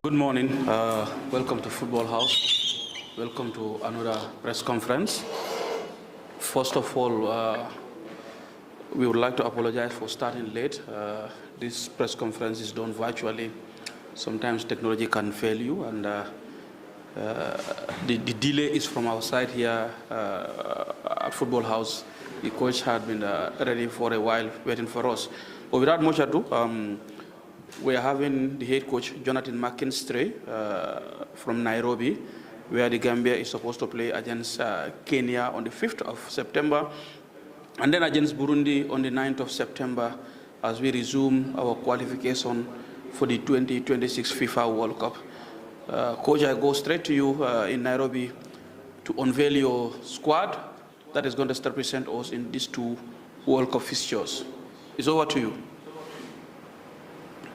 Good morning. Welcome to Football House. Welcome to another press conference. First of all, we would like to apologize for starting late. This press conference is done virtually. Sometimes technology can fail you, and the delay is from our side here at Football House. The coach had been ready for a while, waiting for us. But without much ado, we are having the head coach, Jonathan McKinstry, from Nairobi, where the Gambia is supposed to play against Kenya on the 5th of September, and then against Burundi on the 9th of September, as we resume our qualification for the 2026 FIFA World Cup. Coach, I go straight to you in Nairobi to unveil your squad that is going to represent us in these two World Cup fixtures. It's over to you.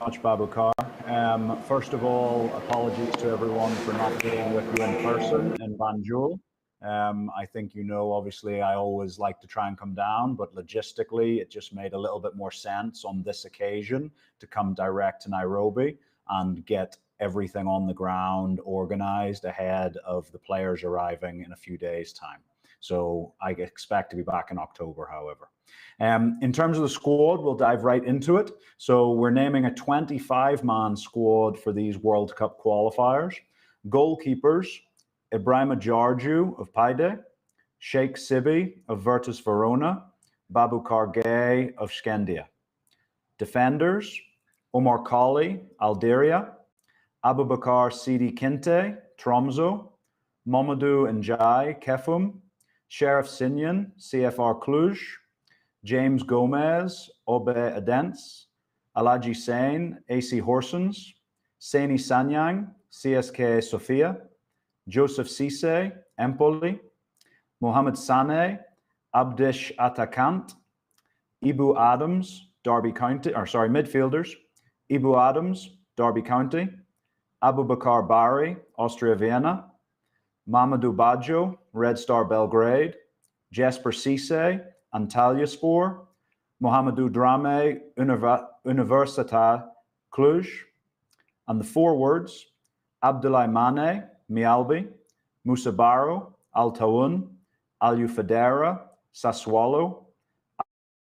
Much, Babukar. First of all, apologies to everyone for not being with you in person in Banjul. I think you know, obviously, I always like to try and come down, but logistically, it just made a little bit more sense on this occasion to come direct to Nairobi and get everything on the ground organized ahead of the players arriving in a few days' time. So I expect to be back in October, however. In terms of the squad, we'll dive right into it. So we're naming a 25-man squad for these World Cup qualifiers. Goalkeepers, Ibrahima Jarju of Paide, Sheikh Sibi of Virtus Verona, Babukar Gay of Skendia. Defenders, Omar Kali, Alderia, Abubakar Sidi Kinte, Tromso, Mamadou Njai, Kefum, Sheriff Sinyan, CFR Cluj, James Gomez, Obe Adents, Alaji Sain, AC Horsens, Saini Sanyang, CSK Sofia, Joseph Cisse, Empoli, Mohamed Sane, Abdish Atakant, Ibu Adams, Derby County, midfielders, Ibu Adams, Derby County, Abubakar Bari, Austria Vienna, Mamadou Baggio, Red Star Belgrade, Jesper Cisse, Antalyaspor, Mohamedou Drame, Universitat Cluj, and the forwards, Abdoulaye Mane, Mialbi, Musa Barrow, Al Tawoun, Aliou Fadera, Sassuolo,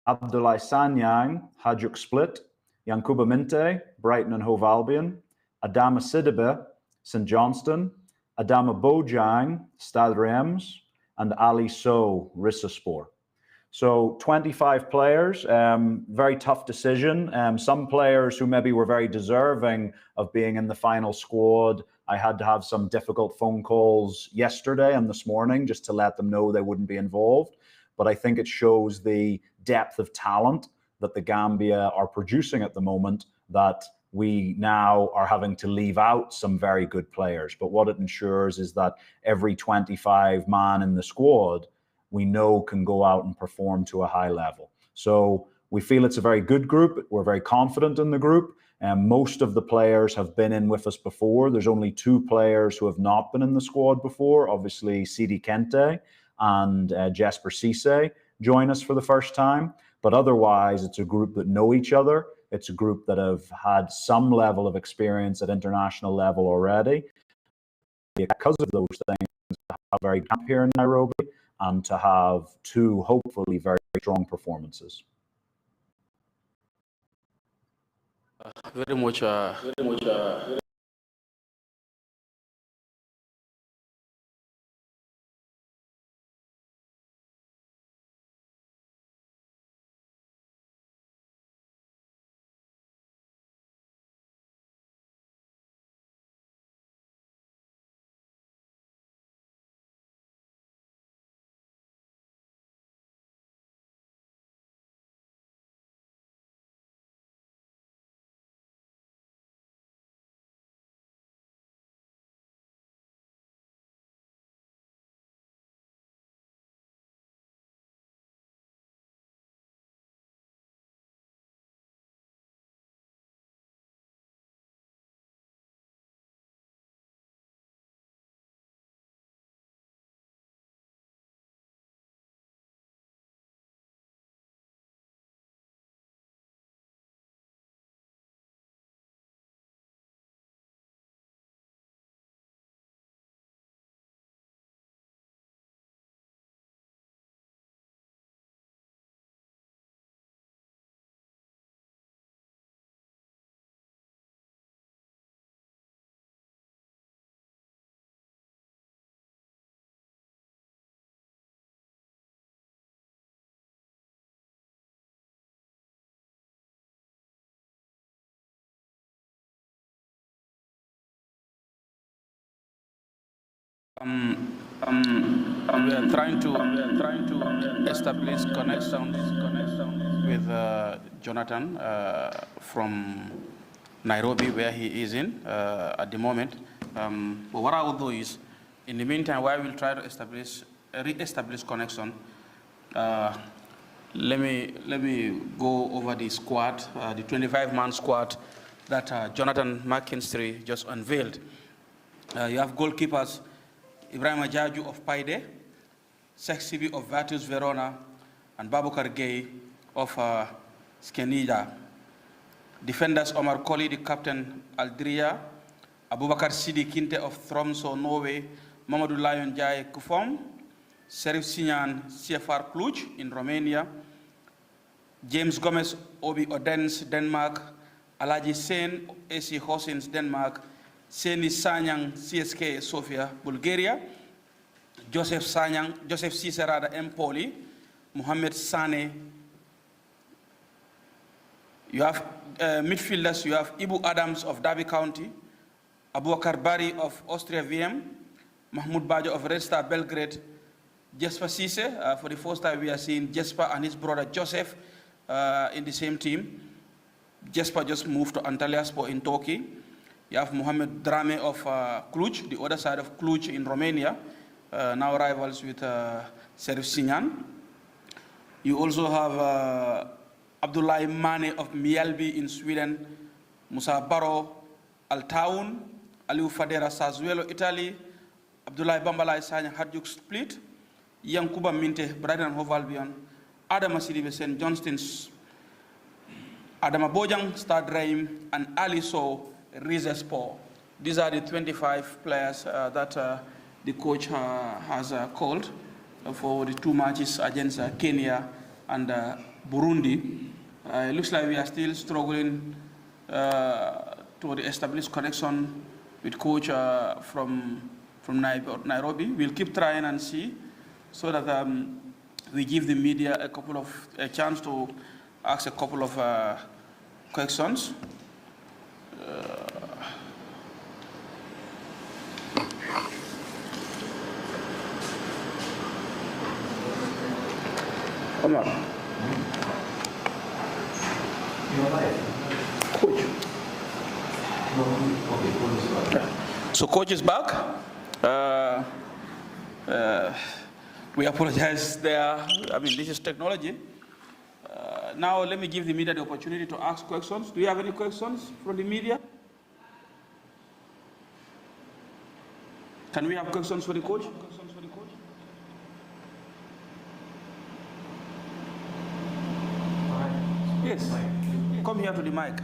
Abdoulaye Sanyang, Hajduk Split, Yankuba Minte, Brighton and Hove Albion, Adama Sidibe, St Johnstone, Adama Bojang, Stade Reims, and Ali Sow, Risaspor. So 25 players, very tough decision. Some players who maybe were very deserving of being in the final squad, I had to have some difficult phone calls yesterday and this morning just to let them know they wouldn't be involved. But I think it shows the depth of talent that the Gambia are producing at the moment, that we now are having to leave out some very good players. But what it ensures is that every 25 man in the squad, we know can go out and perform to a high level. So we feel it's a very good group. We're very confident in the group. And most of the players have been in with us before. There's only two players who have not been in the squad before. Obviously, Sidi Kente and Jesper Cisse join us for the first time. But otherwise, it's a group that know each other. It's a group that have had some level of experience at international level already. Because of those things, have a very camp here in Nairobi and to have two, hopefully, very strong performances. Very much. We are trying to establish connection with Jonathan from Nairobi, where he is in at the moment. But what I will do is, in the meantime, while we'll try to re-establish connection, let me go over the squad, the 25-man squad that Jonathan McKinstry just unveiled. You have goalkeepers Ibrahim Ajaju of Paide, Sheikh Sibi of Virtus Verona, and Babukar Gay of Skenida. Defenders Omar Koli, the captain Aldria, Abubakar Sidi Kinte of Tromso, Norway, Mamadou Lion Jai Kufom, Serif Sinyan CFR Cluj in Romania, James Gomez Obi Odense, Denmark, Alaji Sen AC Horsens, Denmark, Seni Sanyang CSK Sofia, Bulgaria, Joseph Cicerada Empoli, Mohamed Sane. You have midfielders, you have Ibu Adams of Derby County, Abubakar Bari of Austria VM, Mahmoud Bajo of Red Star Belgrade, Jesper Cisse. For the first time we are seeing Jesper and his brother Joseph in the same team. Jesper just moved to Antalyaspor in Turkey. You have Mohamed Drame of Cluj, the other side of Cluj in Romania, now rivals with Serif Sinyan. You also have Abdullah Mane of Mjällby in Sweden, Musa Baro, Altaun, Aliou Fadera Sassuolo, Italy, Abdullah Bambalai Sanya Hadjuk Split, Yankuba Minte, Brighton and Hove Albion, Adama Sidibe St. Johnstone's, Adama Bojang, Stade Reims, and Ali Sow, Rizespor. These are the 25 players that the coach has called for the two matches against Kenya and Burundi. It looks like we are still struggling to establish connection with coach from Nairobi. We'll keep trying and see so that we give the media a chance to ask a couple of questions. Omar. Coach. So coach is back. We apologize there. I mean, this is technology. Now let me give the media the opportunity to ask questions. Do you have any questions from the media? Can we have questions for the coach? Yes. Come here to the mic.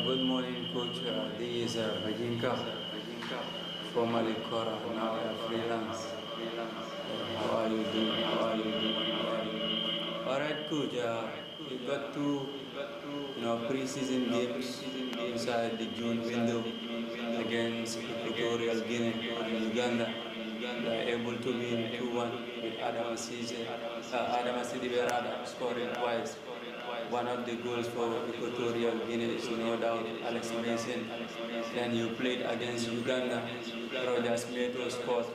Good morning, Coach. This is Bajinka, formerly Kora, now freelance. How are you doing? All right, Coach. We got two, pre-season games inside the June window against Equatorial Guinea and Uganda. They are able to win 2-1 with Adama Sidibe scoring twice. One of the goals for Equatorial Guinea is no doubt Alex Mason. Then you played against Uganda, Roger Smith scored.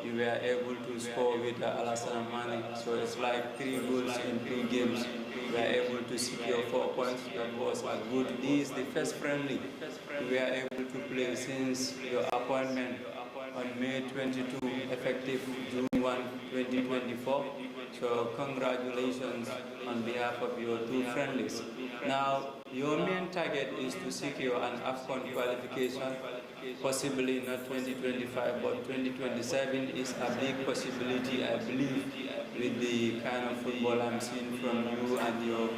You were able to score with Alassane Mane. So it's like 3 goals in 2 games. You were able to secure 4 points. That was a good. This is the first friendly you were able to play since your appointment on May 22, effective June 1, 2024. So congratulations on behalf of your 2 friendlies. Now, your main target is to secure an AFCON qualification, possibly not 2025, but 2027 is a big possibility, I believe, with the kind of football I'm seeing from you and your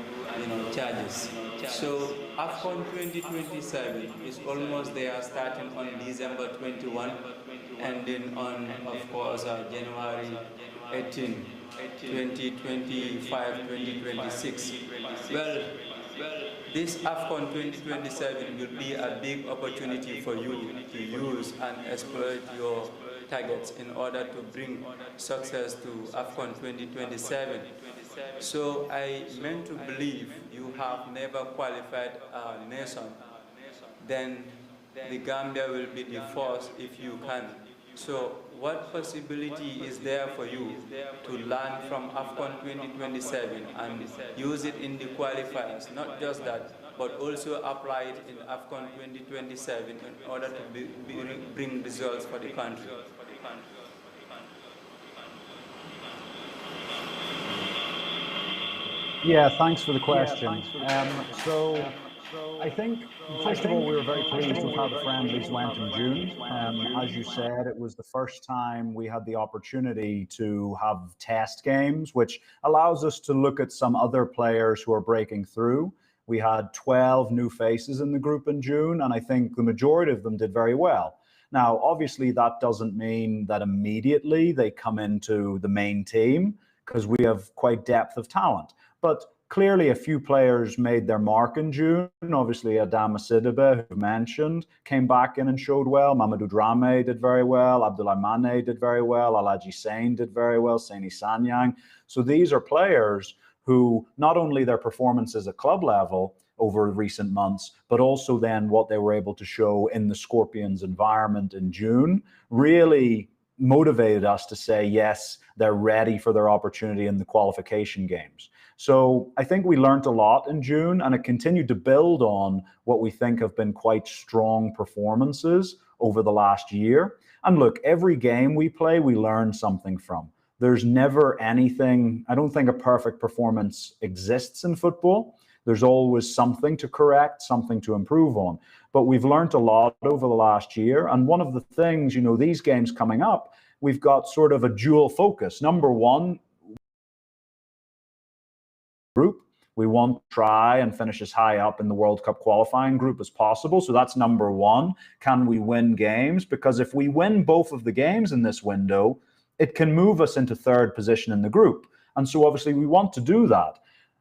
charges. So AFCON 2027 is almost there, starting on December 21, ending on, of course, January 18. 2025, 2026. Well, this AFCON 2027 will be a big opportunity for you to use and exploit your targets in order to bring success to AFCON 2027. So I meant to believe you have never qualified a nation, then the Gambia will be the first if you can. So what possibility is there for you to learn from AFCON 2027 and use it in the qualifiers? Not just that, but also apply it in AFCON 2027 in order to bring results for the country. Yeah, thanks for the question. So I think, first of all, we were very pleased with how the friendlies went in June. As you said, it was the first time we had the opportunity to have test games, which allows us to look at some other players who are breaking through. We had 12 new faces in the group in June, and I think the majority of them did very well. Now, obviously, that doesn't mean that immediately they come into the main team, because we have quite depth of talent. But clearly, a few players made their mark in June. Obviously, Adama Sidibe, who mentioned, came back in and showed well. Mamadou Dramé did very well. Abdoulaye Mane did very well. Alaji Sane did very well. Saini Sanyang. So these are players who not only their performances at club level over recent months, but also then what they were able to show in the Scorpions environment in June really motivated us to say, yes, they're ready for their opportunity in the qualification games. So I think we learned a lot in June, and it continued to build on what we think have been quite strong performances over the last year. And look, every game we play, we learn something from. There's never anything, I don't think a perfect performance exists in football. There's always something to correct, something to improve on. But we've learned a lot over the last year. And one of the things, these games coming up, we've got sort of a dual focus. Number one, group. We want to try and finish as high up in the World Cup qualifying group as possible. So that's number one. Can we win games? Because if we win both of the games in this window, it can move us into third position in the group. And so obviously we want to do that.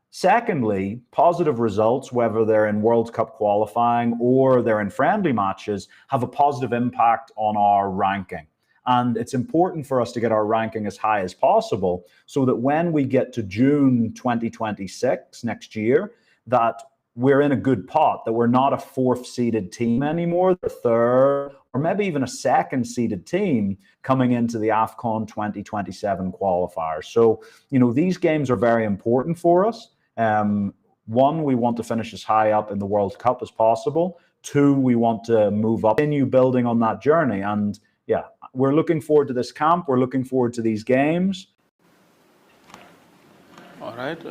Secondly, positive results, whether they're in World Cup qualifying or they're in friendly matches, have a positive impact on our ranking. And it's important for us to get our ranking as high as possible so that when we get to June 2026 next year, that we're in a good pot, that we're not a fourth-seeded team anymore, the third, or maybe even a second-seeded team coming into the AFCON 2027 qualifiers. So, these games are very important for us. One, we want to finish as high up in the World Cup as possible. Two, we want to move up, continue building on that journey. And yeah, we're looking forward to this camp. We're looking forward to these games. All right. Any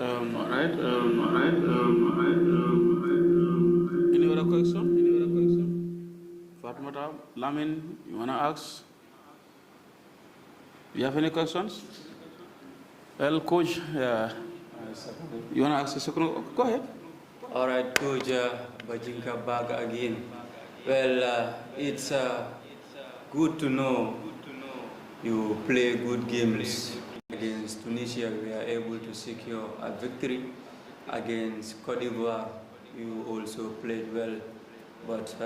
other question? Fatmata, Lamin, you wanna ask? You have any questions? Well, Coach, you wanna ask a second? Go ahead. All right, Coach Bajinka back again. Well, it's good to know you play good games. Against Tunisia, we are able to secure a victory. Against Cote d'Ivoire, you also played well, but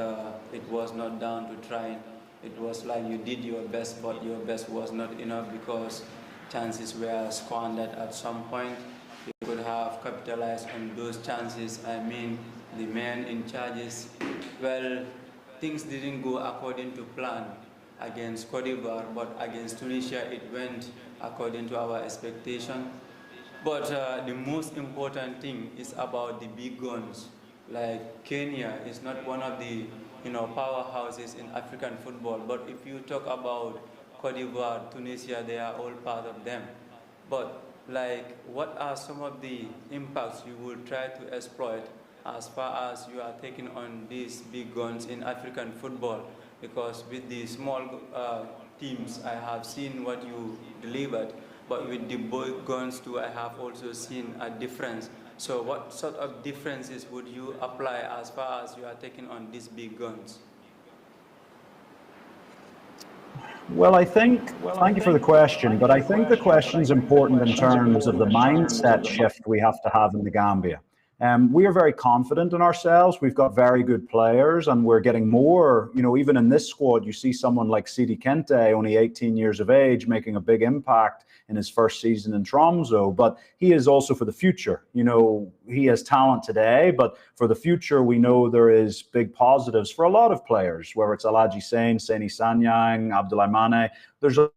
it was not down to trying. It was like you did your best, but your best was not enough because chances were squandered at some point. You could have capitalized on those chances. I mean, the men in charges, well, things didn't go according to plan against Cote d'Ivoire, but against Tunisia, it went according to our expectation. But the most important thing is about the big guns. Like Kenya is not one of the powerhouses in African football, but if you talk about Cote d'Ivoire, Tunisia, they are all part of them. But like, what are some of the impacts you will try to exploit as far as you are taking on these big guns in African football? Because with the small teams, I have seen what you delivered, but with the big guns too, I have also seen a difference. So what sort of differences would you apply as far as you are taking on these big guns? Well, thank you for the question, but I think the question's important in terms of the mindset shift we have to have in the Gambia. We are very confident in ourselves. We've got very good players, and we're getting more. You know, even in this squad, you see someone like Sidi Kente, only 18 years of age, making a big impact in his first season in Tromso. But he is also for the future. You know, he has talent today, but for the future, we know there is big positives for a lot of players, whether it's Alaji Sane, Seni Sanyang, Abdoulaye Mane. There's a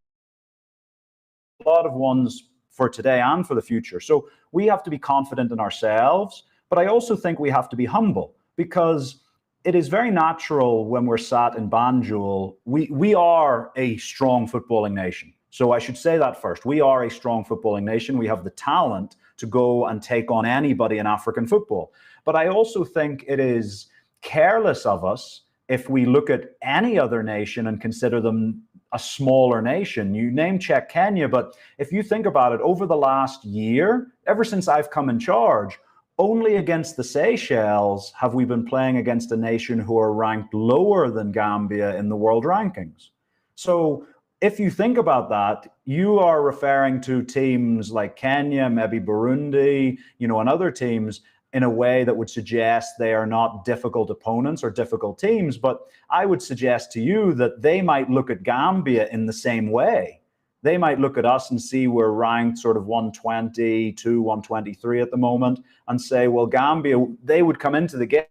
lot of ones for today and for the future. So we have to be confident in ourselves. But I also think we have to be humble, because it is very natural when we're sat in Banjul. We are a strong footballing nation. So I should say that first. We are a strong footballing nation. We have the talent to go and take on anybody in African football. But I also think it is careless of us if we look at any other nation and consider them a smaller nation. You name check Kenya, but if you think about it, over the last year, ever since I've come in charge, only against the Seychelles have we been playing against a nation who are ranked lower than Gambia in the world rankings. So if you think about that, you are referring to teams like Kenya, maybe Burundi, you know, and other teams in a way that would suggest they are not difficult opponents or difficult teams. But I would suggest to you that they might look at Gambia in the same way. They might look at us and see we're ranked sort of 122, 123 at the moment, and say, well, Gambia, they would come into the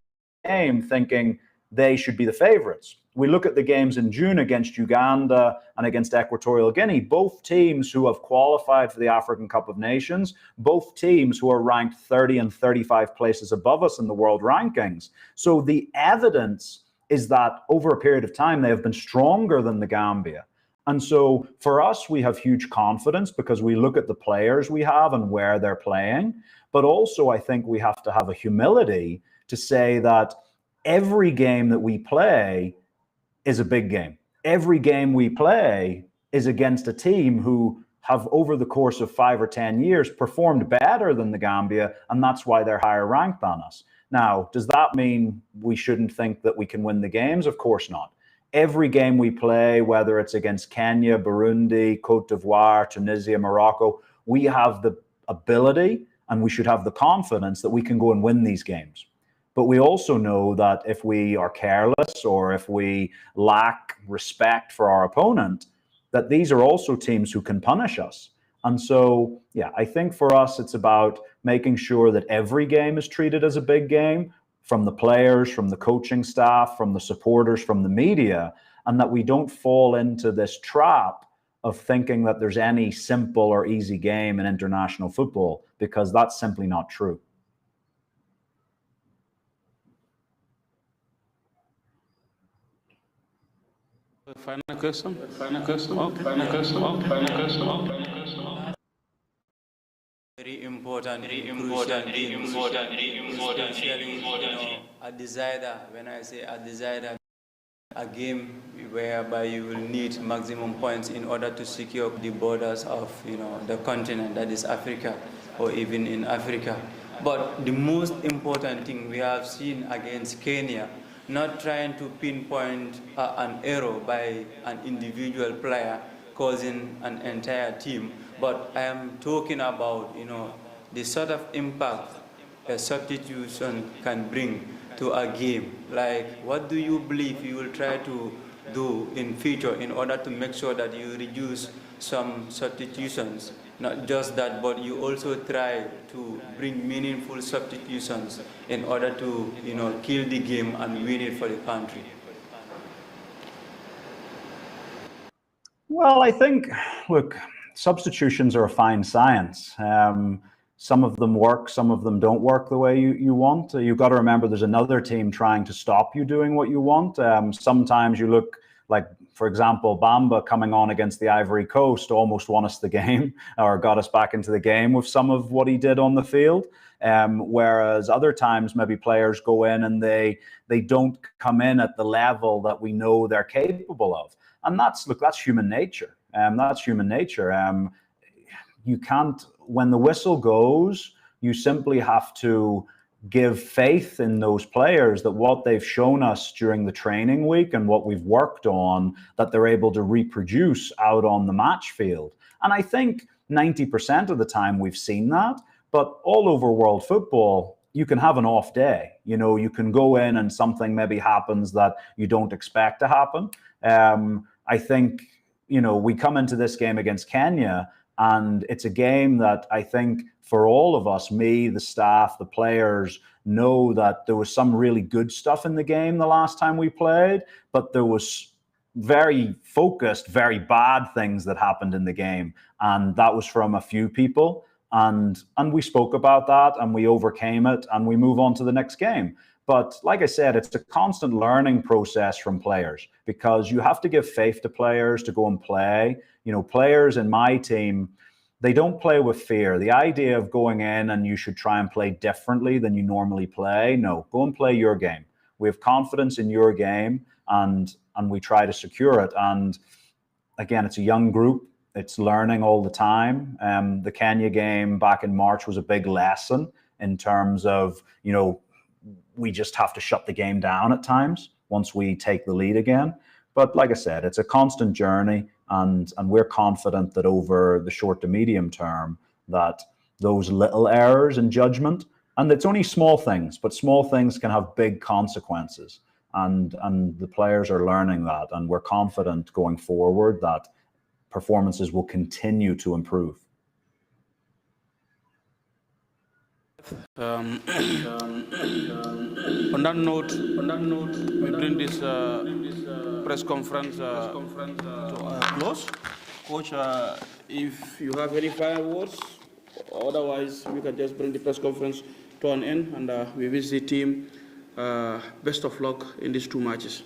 game thinking they should be the favorites. We look at the games in June against Uganda and against Equatorial Guinea, both teams who have qualified for the African Cup of Nations, both teams who are ranked 30 and 35 places above us in the world rankings. So the evidence is that over a period of time, they have been stronger than the Gambia. And so for us, we have huge confidence because we look at the players we have and where they're playing. But also, I think we have to have a humility to say that every game that we play is a big game. Every game we play is against a team who have, over the course of 5 or 10 years, performed better than the Gambia, and that's why they're higher ranked than us. Now, does that mean we shouldn't think that we can win the games? Of course not. Every game we play, whether it's against Kenya, Burundi, Cote d'Ivoire, Tunisia, Morocco, we have the ability and we should have the confidence that we can go and win these games. But we also know that if we are careless or if we lack respect for our opponent, that these are also teams who can punish us. And so, yeah, I think for us, it's about making sure that every game is treated as a big game, from the players, from the coaching staff, from the supporters, from the media, and that we don't fall into this trap of thinking that there's any simple or easy game in international football, because that's simply not true. Final question. Very important, especially, you know, at the Zaida. When I say at the Zaida, a game whereby you will need maximum points in order to secure the borders of, you know, the continent, that is Africa, or even in Africa. But the most important thing we have seen against Kenya, not trying to pinpoint an error by an individual player causing an entire team, but I am talking about, you know, the sort of impact a substitution can bring to a game. Like, what do you believe you will try to do in future in order to make sure that you reduce some substitutions? Not just that, but you also try to bring meaningful substitutions in order to, you know, kill the game and win it for the country. Well, I think, look, substitutions are a fine science. Some of them work, some of them don't work the way you want. You've got to remember there's another team trying to stop you doing what you want. Sometimes you look like, for example, Bamba coming on against the Ivory Coast almost won us the game or got us back into the game with some of what he did on the field. Whereas other times maybe players go in and they don't come in at the level that we know they're capable of. And that's human nature. That's human nature. You can't, when the whistle goes, you simply have to give faith in those players that what they've shown us during the training week and what we've worked on, that they're able to reproduce out on the match field. And I think 90% of the time we've seen that, but all over world football, you can have an off day. You know, you can go in and something maybe happens that you don't expect to happen. I think, you know, we come into this game against Kenya, and it's a game that I think for all of us, me, the staff, the players, know that there was some really good stuff in the game the last time we played, but there was very focused, very bad things that happened in the game. And that was from a few people. And we spoke about that, and we overcame it, and we move on to the next game. But like I said, it's a constant learning process from players, because you have to give faith to players to go and play. You know, players in my team, they don't play with fear. The idea of going in and you should try and play differently than you normally play, no, go and play your game. We have confidence in your game, and we try to secure it. And again, it's a young group. It's learning all the time. The Kenya game back in March was a big lesson in terms of, you know, we just have to shut the game down at times once we take the lead again. But like I said, it's a constant journey, and we're confident that over the short to medium term, that those little errors in judgment, and it's only small things, but small things can have big consequences. And the players are learning that, and we're confident going forward that performances will continue to improve. On that note, we bring this press conference to a close. Coach, if you have any final words, otherwise we can just bring the press conference to an end, and we wish the team best of luck in these 2 matches.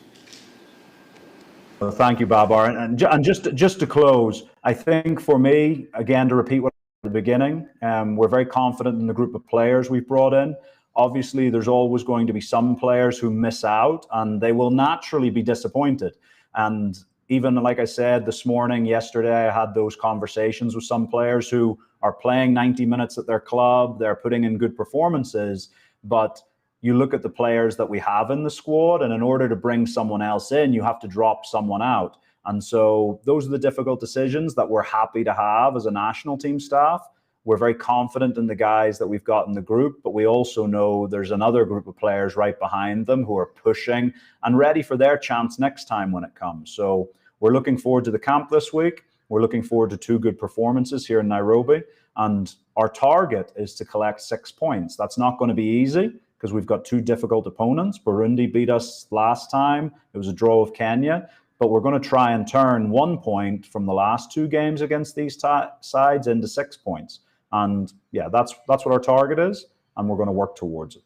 Well, thank you, Babar. And just to close, I think for me, again, to repeat what at the beginning, we're very confident in the group of players we've brought in. Obviously, there's always going to be some players who miss out, and they will naturally be disappointed. And even like I said this morning, yesterday, I had those conversations with some players who are playing 90 minutes at their club. They're putting in good performances, but you look at the players that we have in the squad, and in order to bring someone else in, you have to drop someone out. And so those are the difficult decisions that we're happy to have as a national team staff. We're very confident in the guys that we've got in the group, but we also know there's another group of players right behind them who are pushing and ready for their chance next time when it comes. So we're looking forward to the camp this week. We're looking forward to 2 good performances here in Nairobi. And our target is to collect 6 points. That's not going to be easy, because we've got 2 difficult opponents. Burundi beat us last time. It was a draw with Kenya. But we're going to try and turn 1 point from the last 2 games against these sides into 6 points. And yeah, that's what our target is, and we're going to work towards it.